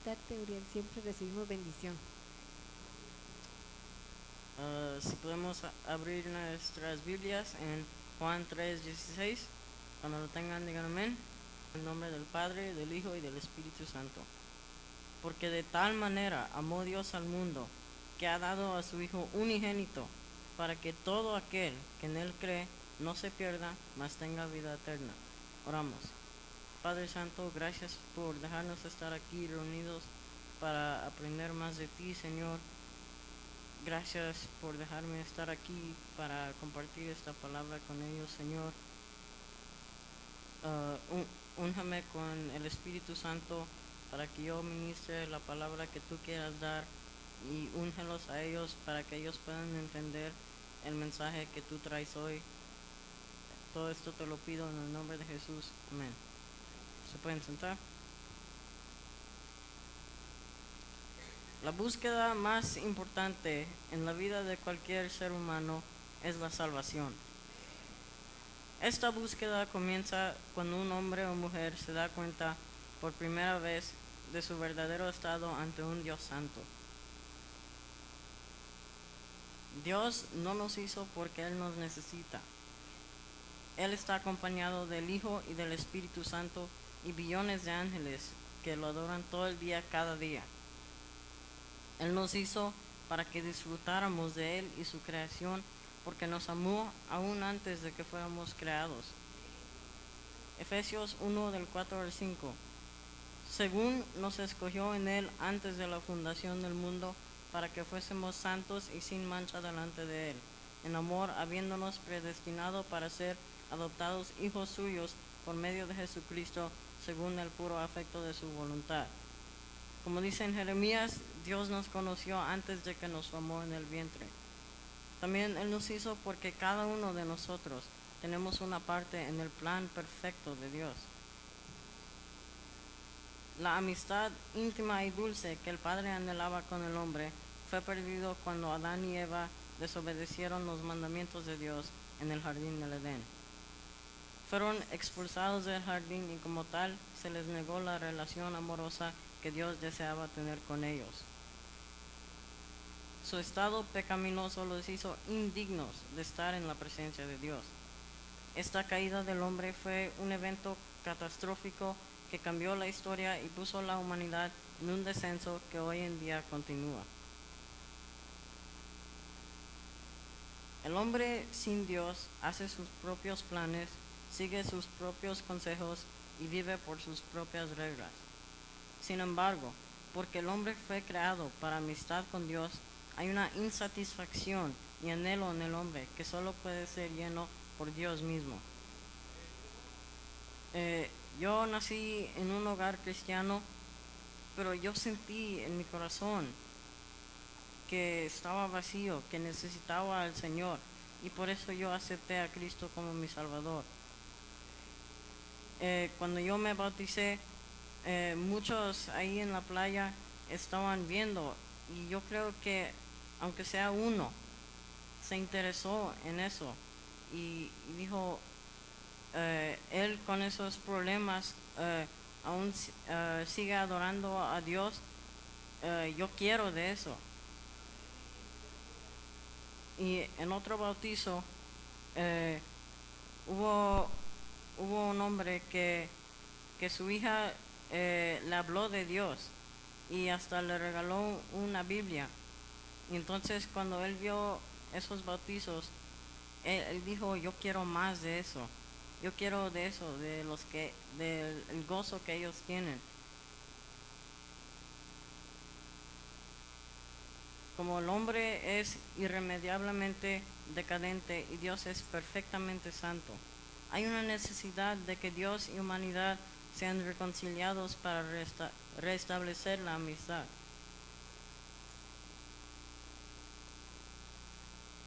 visitarte, Uriel. Siempre recibimos bendición. Si podemos abrir nuestras Biblias en Juan 3:16, cuando lo tengan digan amén. En nombre del Padre, del Hijo y del Espíritu Santo. Porque de tal manera amó Dios al mundo, que ha dado a su Hijo unigénito, para que todo aquel que en Él cree no se pierda, mas tenga vida eterna. Oramos. Padre Santo, gracias por dejarnos estar aquí reunidos para aprender más de ti, Señor. Gracias por dejarme estar aquí para compartir esta palabra con ellos, Señor. Únjame con el Espíritu Santo para que yo ministre la palabra que tú quieras dar, y úngelos a ellos para que ellos puedan entender el mensaje que tú traes hoy. Todo esto te lo pido en el nombre de Jesús. Amén. ¿Se pueden sentar? La búsqueda más importante en la vida de cualquier ser humano es la salvación. Esta búsqueda comienza cuando un hombre o mujer se da cuenta por primera vez de su verdadero estado ante un Dios santo. Dios no nos hizo porque Él nos necesita. Él está acompañado del Hijo y del Espíritu Santo y billones de ángeles que lo adoran todo el día, cada día. Él nos hizo para que disfrutáramos de Él y su creación, porque nos amó aún antes de que fuéramos creados. Efesios 1 del 4 al 5. Según nos escogió en Él antes de la fundación del mundo, para que fuésemos santos y sin mancha delante de Él, en amor, habiéndonos predestinado para ser adoptados hijos suyos por medio de Jesucristo, según el puro afecto de su voluntad. Como dice en Jeremías, Dios nos conoció antes de que nos formó en el vientre. También Él nos hizo porque cada uno de nosotros tenemos una parte en el plan perfecto de Dios. La amistad íntima y dulce que el Padre anhelaba con el hombre fue perdido cuando Adán y Eva desobedecieron los mandamientos de Dios en el jardín del Edén. Fueron expulsados del jardín y como tal se les negó la relación amorosa que Dios deseaba tener con ellos. Su estado pecaminoso los hizo indignos de estar en la presencia de Dios. Esta caída del hombre fue un evento catastrófico que cambió la historia y puso a la humanidad en un descenso que hoy en día continúa. El hombre sin Dios hace sus propios planes, sigue sus propios consejos y vive por sus propias reglas. Sin embargo, porque el hombre fue creado para amistad con Dios, hay una insatisfacción y anhelo en el hombre que solo puede ser lleno por Dios mismo. Yo nací en un hogar cristiano, pero yo sentí en mi corazón que estaba vacío, que necesitaba al Señor, y por eso yo acepté a Cristo como mi Salvador. Cuando yo me bauticé, muchos ahí en la playa estaban viendo, y yo creo que aunque sea uno se interesó en eso y dijo, él con esos problemas aún sigue adorando a Dios. Yo quiero de eso. Y en otro bautizo hubo un hombre que su hija le habló de Dios y hasta le regaló una Biblia. Y entonces cuando él vio esos bautizos, él dijo, yo quiero más de eso. Yo quiero de eso, del gozo que ellos tienen. Como el hombre es irremediablemente decadente y Dios es perfectamente santo, hay una necesidad de que Dios y humanidad sean reconciliados para restablecer la amistad.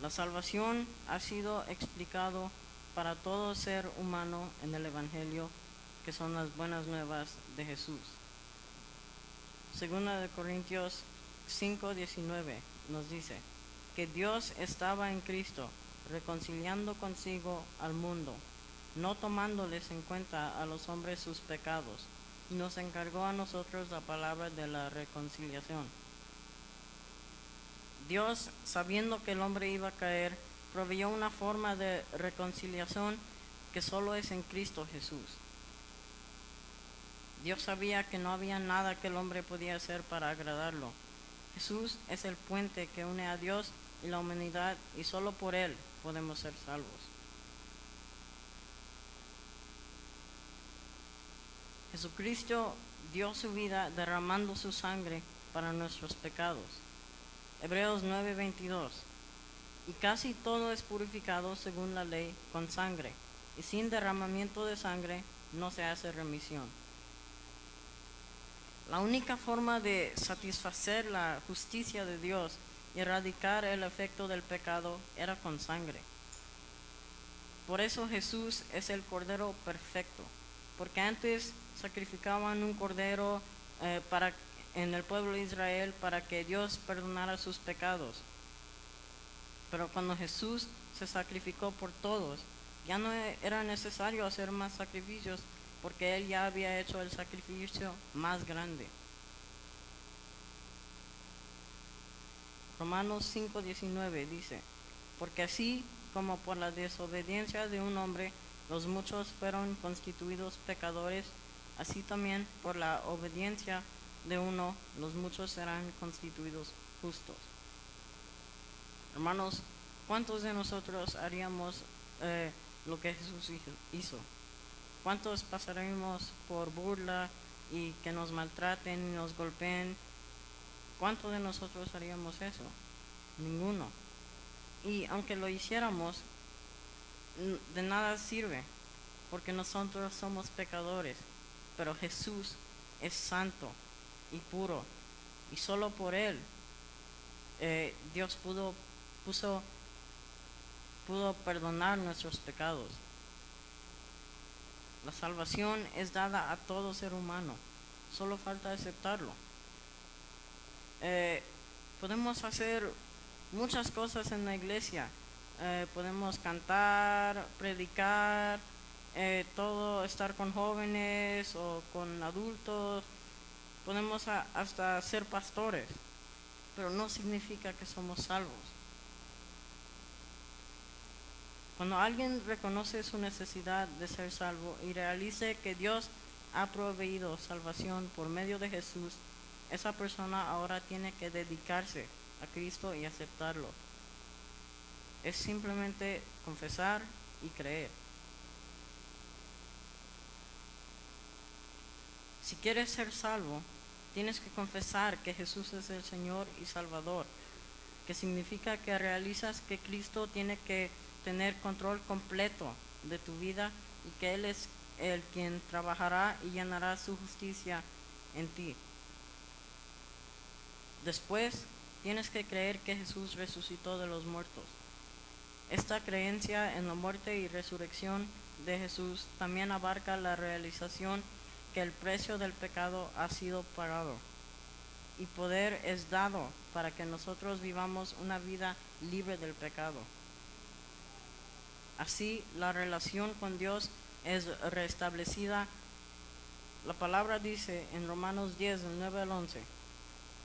La salvación ha sido explicado para todo ser humano en el Evangelio, que son las buenas nuevas de Jesús. Segunda de Corintios 5:19 nos dice que Dios estaba en Cristo reconciliando consigo al mundo, no tomándoles en cuenta a los hombres sus pecados, y nos encargó a nosotros la palabra de la reconciliación. Dios, sabiendo que el hombre iba a caer, proveyó una forma de reconciliación que solo es en Cristo Jesús. Dios sabía que no había nada que el hombre podía hacer para agradarlo. Jesús es el puente que une a Dios y la humanidad, y solo por Él podemos ser salvos. Jesucristo dio su vida derramando su sangre para nuestros pecados. Hebreos 9:22. Y casi todo es purificado según la ley con sangre, y sin derramamiento de sangre no se hace remisión. La única forma de satisfacer la justicia de Dios y erradicar el efecto del pecado era con sangre. Por eso Jesús es el Cordero perfecto, porque antes sacrificaban un cordero en el pueblo de Israel para que Dios perdonara sus pecados. Pero cuando Jesús se sacrificó por todos, ya no era necesario hacer más sacrificios, porque Él ya había hecho el sacrificio más grande. Romanos 5:19 dice: porque así como por la desobediencia de un hombre los muchos fueron constituidos pecadores, así también por la obediencia de uno los muchos serán constituidos justos. Hermanos, ¿cuántos de nosotros haríamos lo que Jesús hizo? ¿Cuántos pasaremos por burla y que nos maltraten y nos golpeen? ¿Cuántos de nosotros haríamos eso? Ninguno. Y aunque lo hiciéramos, de nada sirve, porque nosotros somos pecadores, pero Jesús es santo y puro, y solo por Él Dios pudo perdonar nuestros pecados. La salvación es dada a todo ser humano, solo falta aceptarlo. Podemos hacer muchas cosas en la iglesia. Podemos cantar, predicar, todo, estar con jóvenes o con adultos. Podemos hasta ser pastores, pero no significa que somos salvos. Cuando alguien reconoce su necesidad de ser salvo y realice que Dios ha proveído salvación por medio de Jesús, esa persona ahora tiene que dedicarse a Cristo y aceptarlo. Es simplemente confesar y creer. Si quieres ser salvo, tienes que confesar que Jesús es el Señor y Salvador, que significa que realizas que Cristo tiene que tener control completo de tu vida y que Él es el quien trabajará y llenará su justicia en ti. Después, tienes que creer que Jesús resucitó de los muertos. Esta creencia en la muerte y resurrección de Jesús también abarca la realización que el precio del pecado ha sido pagado y poder es dado para que nosotros vivamos una vida libre del pecado. Así, la relación con Dios es restablecida. La palabra dice en Romanos 10, del 9 al 11,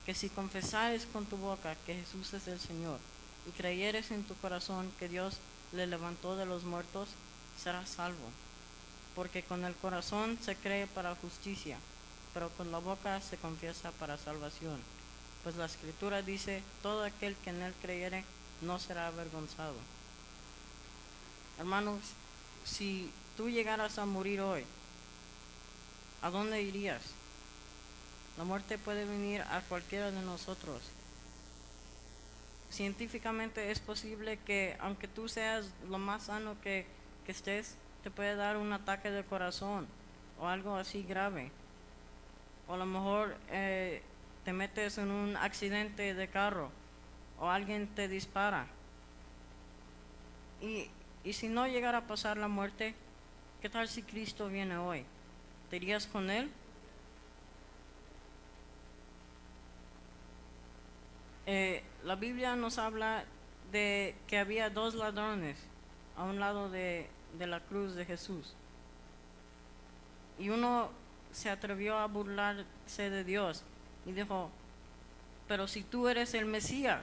que si confesares con tu boca que Jesús es el Señor y creyeres en tu corazón que Dios le levantó de los muertos, serás salvo. Porque con el corazón se cree para justicia, pero con la boca se confiesa para salvación. Pues la Escritura dice: todo aquel que en Él creyere no será avergonzado. Hermanos, si tú llegaras a morir hoy, ¿a dónde irías? La muerte puede venir a cualquiera de nosotros. Científicamente es posible que, aunque tú seas lo más sano que estés, te puede dar un ataque de corazón o algo así grave. O a lo mejor te metes en un accidente de carro o alguien te dispara. Y si no llegara a pasar la muerte, ¿qué tal si Cristo viene hoy? ¿Te irías con Él? La Biblia nos habla de que había dos ladrones a un lado de la cruz de Jesús. Y uno se atrevió a burlarse de Dios y dijo, pero si tú eres el Mesías,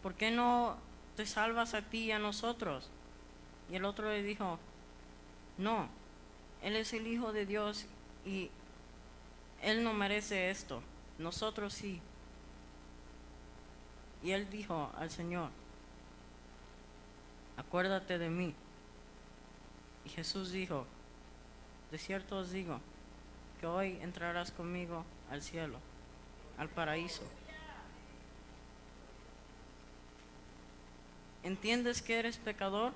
¿por qué no te salvas a ti y a nosotros? Y el otro le dijo, no, Él es el Hijo de Dios y Él no merece esto, nosotros sí. Y él dijo al Señor, acuérdate de mí. Y Jesús dijo, de cierto os digo, que hoy entrarás conmigo al cielo, al paraíso. ¿Entiendes que eres pecador?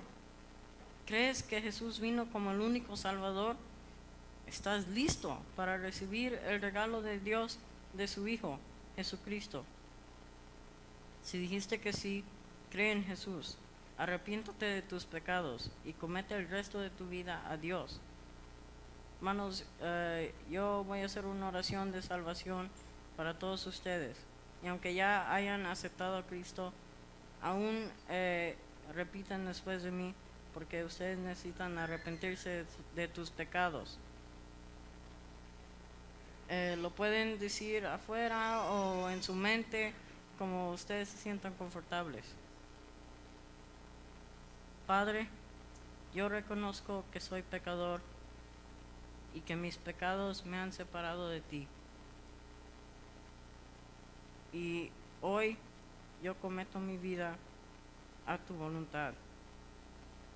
¿Crees que Jesús vino como el único Salvador? ¿Estás listo para recibir el regalo de Dios, de su Hijo, Jesucristo? Si dijiste que sí, cree en Jesús, arrepiéntate de tus pecados y comete el resto de tu vida a Dios. Hermanos, yo voy a hacer una oración de salvación para todos ustedes. Y aunque ya hayan aceptado a Cristo, aún repitan después de mí, porque ustedes necesitan arrepentirse de tus pecados. Lo pueden decir afuera o en su mente, como ustedes se sientan confortables. Padre, yo reconozco que soy pecador y que mis pecados me han separado de ti. Y hoy yo cometo mi vida a tu voluntad.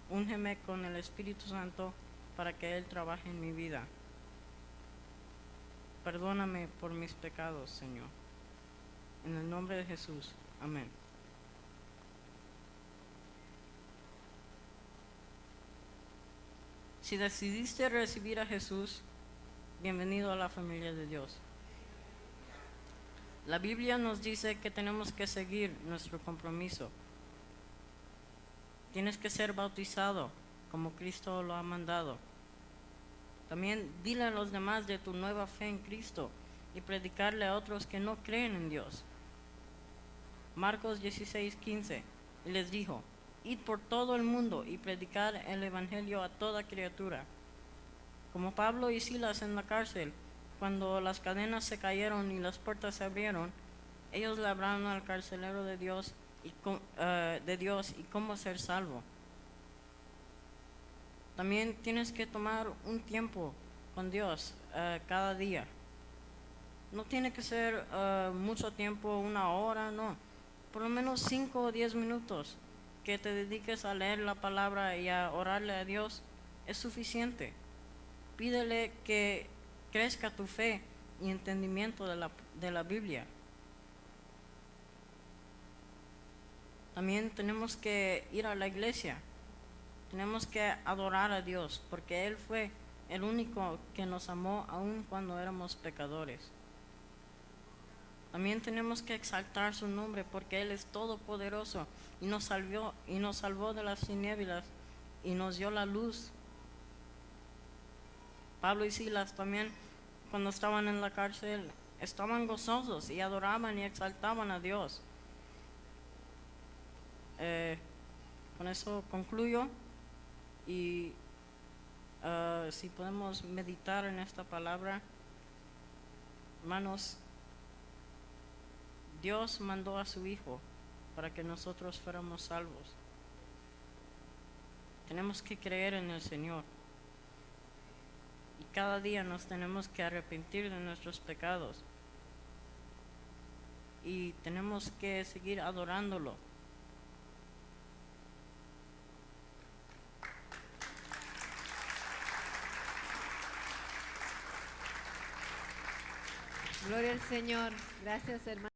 Úngeme con el Espíritu Santo para que Él trabaje en mi vida. Perdóname por mis pecados, Señor. En el nombre de Jesús. Amén. Si decidiste recibir a Jesús, bienvenido a la familia de Dios. La Biblia nos dice que tenemos que seguir nuestro compromiso. Tienes que ser bautizado como Cristo lo ha mandado. También dile a los demás de tu nueva fe en Cristo y predicarle a otros que no creen en Dios. Marcos 16:15, y les dijo, id por todo el mundo y predicar el evangelio a toda criatura. Como Pablo y Silas en la cárcel, cuando las cadenas se cayeron y las puertas se abrieron, ellos le hablaron al carcelero de Dios y cómo ser salvo. También tienes que tomar un tiempo con Dios cada día. No tiene que ser mucho tiempo, 1 hora, no. Por lo menos 5 o 10 minutos que te dediques a leer la palabra y a orarle a Dios es suficiente. Pídele que crezca tu fe y entendimiento de la Biblia. También tenemos que ir a la iglesia. Tenemos que adorar a Dios, porque Él fue el único que nos amó aun cuando éramos pecadores. También tenemos que exaltar su nombre, porque Él es todopoderoso y nos salvó de las tinieblas y nos dio la luz. Pablo y Silas también, cuando estaban en la cárcel, estaban gozosos y adoraban y exaltaban a Dios. Con eso concluyo. Y si podemos meditar en esta palabra, hermanos, Dios mandó a su Hijo para que nosotros fuéramos salvos. Tenemos que creer en el Señor. Y cada día nos tenemos que arrepentir de nuestros pecados. Y tenemos que seguir adorándolo. Gloria al Señor. Gracias, hermano.